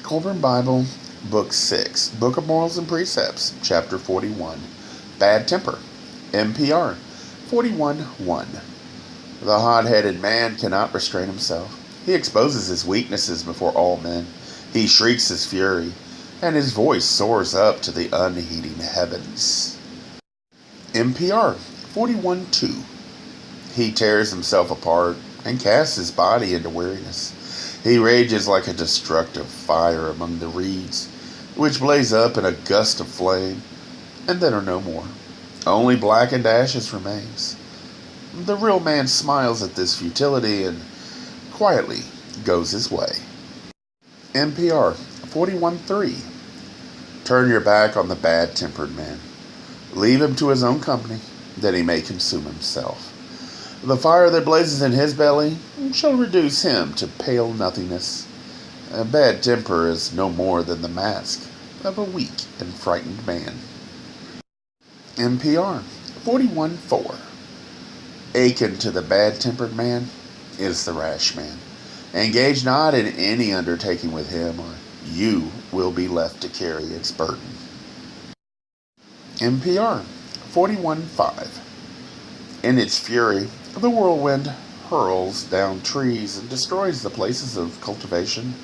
Kolbrin Bible, Book 6, Book of Morals and Precepts, Chapter 41, Bad Temper, NPR 41:1. The hot-headed man cannot restrain himself. He exposes his weaknesses before all men. He shrieks his fury, and his voice soars up to the unheeding heavens. NPR 41:2. He tears himself apart and casts his body into weariness. He rages like a destructive fire among the reeds, which blaze up in a gust of flame, and then are no more. Only blackened ashes remains. The real man smiles at this futility and quietly goes his way. NPR 41:3. Turn your back on the bad-tempered man. Leave him to his own company, that he may consume himself. The fire that blazes in his belly shall reduce him to pale nothingness. A bad temper is no more than the mask of a weak and frightened man. NPR 41:4. Akin to the bad-tempered man is the rash man. Engage not in any undertaking with him, or you will be left to carry its burden. NPR 41:5. In its fury, the whirlwind hurls down trees and destroys the places of cultivation.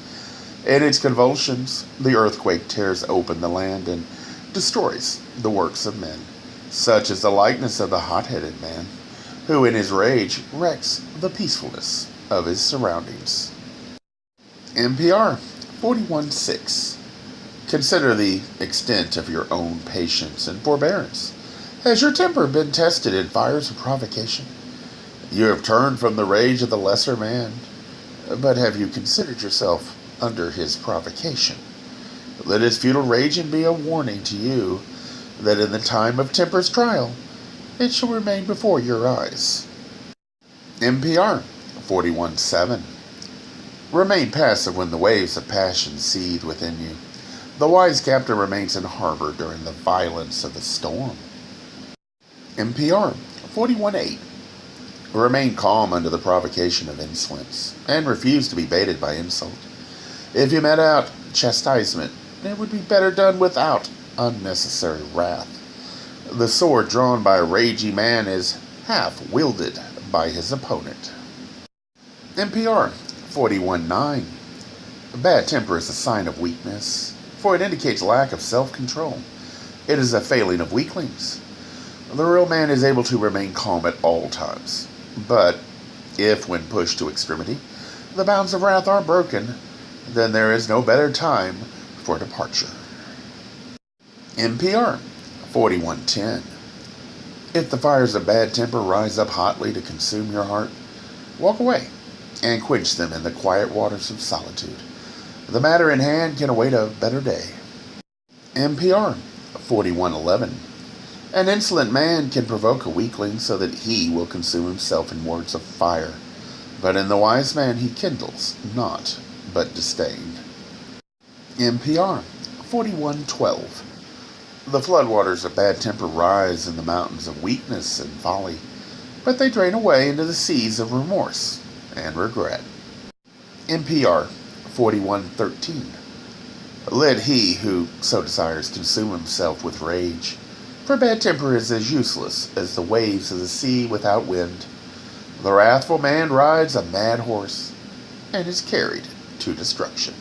In its convulsions, the earthquake tears open the land and destroys the works of men. Such is the likeness of the hot-headed man, who in his rage wrecks the peacefulness of his surroundings. NPR 41:6. Consider the extent of your own patience and forbearance. Has your temper been tested in fires of provocation? You have turned from the rage of the lesser man, but have you considered yourself under his provocation? Let his futile raging be a warning to you that in the time of temper's trial, it shall remain before your eyes. NPR 41:7. Remain passive when the waves of passion seethe within you. The wise captain remains in harbor during the violence of the storm. NPR 41:8. Remain calm under the provocation of insolence, and refuse to be baited by insult. If you met out chastisement, it would be better done without unnecessary wrath. The sword drawn by a raging man is half wielded by his opponent. NPR 41:9. Bad temper is a sign of weakness, for it indicates lack of self-control. It is a failing of weaklings. The real man is able to remain calm at all times. But if, when pushed to extremity, the bounds of wrath are broken, then there is no better time for departure. NPR 41:10. If the fires of bad temper rise up hotly to consume your heart, walk away and quench them in the quiet waters of solitude. The matter in hand can await a better day. NPR 41:11. An insolent man can provoke a weakling so that he will consume himself in words of fire, but in the wise man he kindles not, but disdain. NPR 41:12. The floodwaters of bad temper rise in the mountains of weakness and folly, but they drain away into the seas of remorse and regret. NPR 41:13. Let he who so desires consume himself with rage, for bad temper is as useless as the waves of the sea without wind. The wrathful man rides a mad horse and is carried to destruction.